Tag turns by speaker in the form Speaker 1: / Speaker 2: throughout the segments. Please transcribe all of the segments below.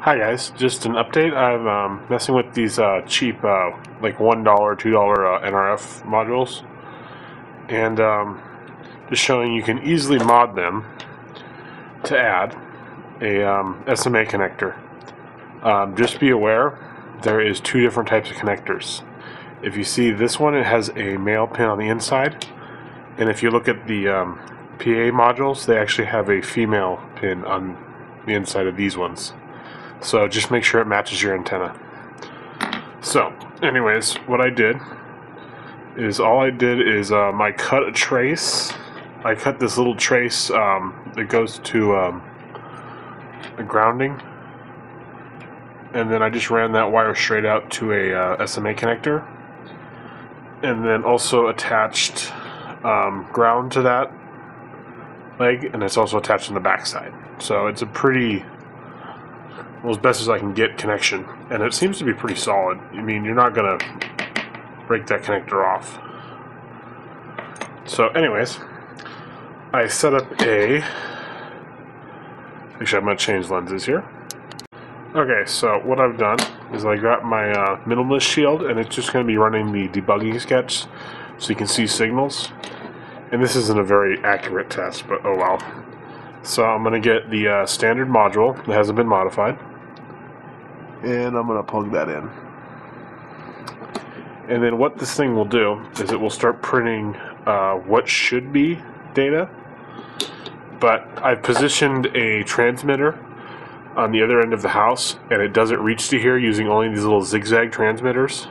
Speaker 1: Hi guys, just an update. I'm messing with these cheap, like $1, $2 Nrf modules, and just showing you can easily mod them to add a SMA connector. Just be aware, there is two different types of connectors. If you see this one, it has a male pin on the inside, and if you look at the PA modules, they actually have a female pin on the inside of these ones. So just make sure it matches your antenna. So anyways, what I did is I cut a trace. I cut this little trace that goes to a grounding, and then I just ran that wire straight out to a SMA connector, and then also attached ground to that leg, and it's also attached on the back side. So it's a pretty, well, as best as I can get connection, and it seems to be pretty solid. I mean, you're not gonna break that connector off. So anyways, I set up actually I'm gonna change lenses here. Okay, so what I've done is I got my minimalist shield, and it's just gonna be running the debugging sketch so you can see signals. And this isn't a very accurate test, but oh well. So I'm gonna get the standard module that hasn't been modified, and I'm going to plug that in. And then what this thing will do is it will start printing what should be data, but I've positioned a transmitter on the other end of the house, and it doesn't reach to here using only these little zigzag transmitters.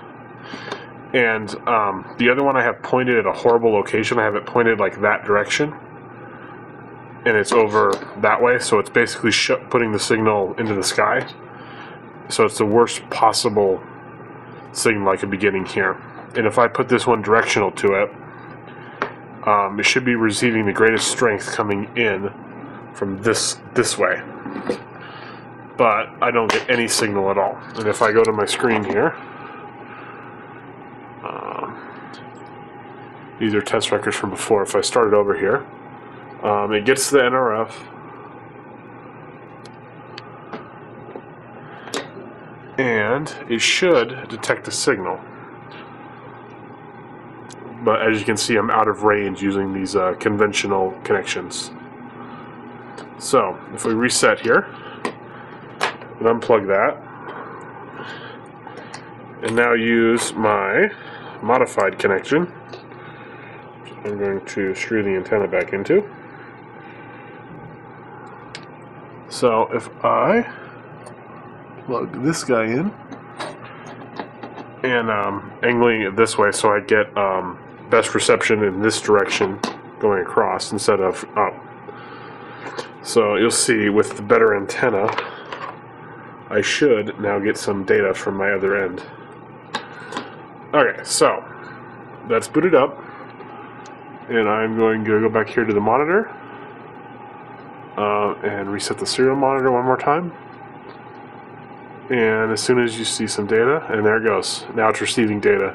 Speaker 1: And the other one I have pointed at a horrible location. I have it pointed like that direction, and it's over that way, so it's basically putting the signal into the sky. So it's the worst possible signal I could be getting here. And if I put this one directional to it, it should be receiving the greatest strength coming in from this way. But I don't get any signal at all. And if I go to my screen here, these are test records from before. If I started over here, it gets the NRF, and it should detect a signal. But as you can see, I'm out of range using these conventional connections. So if we reset here and unplug that, and now use my modified connection, I'm going to screw the antenna back into. So if I plug this guy in and angling it this way so I get best reception in this direction going across instead of up. So you'll see with the better antenna, I should now get some data from my other end. Okay, so that's booted up, and I'm going to go back here to the monitor and reset the serial monitor one more time. And as soon as you see some data, and there it goes. Now it's receiving data.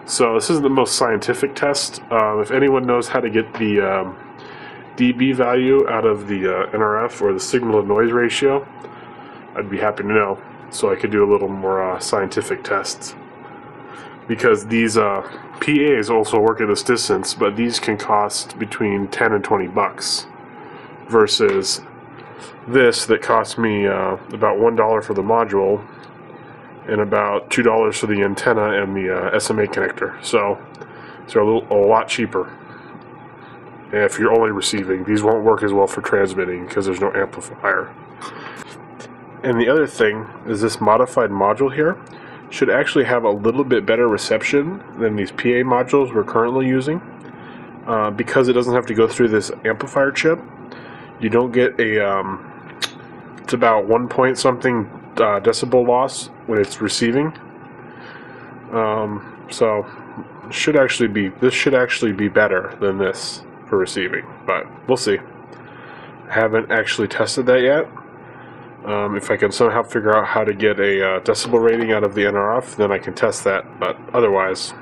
Speaker 1: So this isn't the most scientific test. If anyone knows how to get the dB value out of the NRF, or the signal to noise ratio, I'd be happy to know, so I could do a little more scientific tests. Because these PAs also work at this distance, but these can cost between 10 and 20 bucks versus this that cost me about $1 for the module and about $2 for the antenna and the SMA connector. So they're a lot cheaper. And if you're only receiving, these won't work as well for transmitting because there's no amplifier. And the other thing is this modified module here should actually have a little bit better reception than these PA modules we're currently using, because it doesn't have to go through this amplifier chip. You don't get a it's about 1 point something decibel loss when it's receiving. So this should actually be better than this for receiving, but we'll see. I haven't actually tested that yet. If I can somehow figure out how to get a decibel rating out of the NRF, then I can test that, but otherwise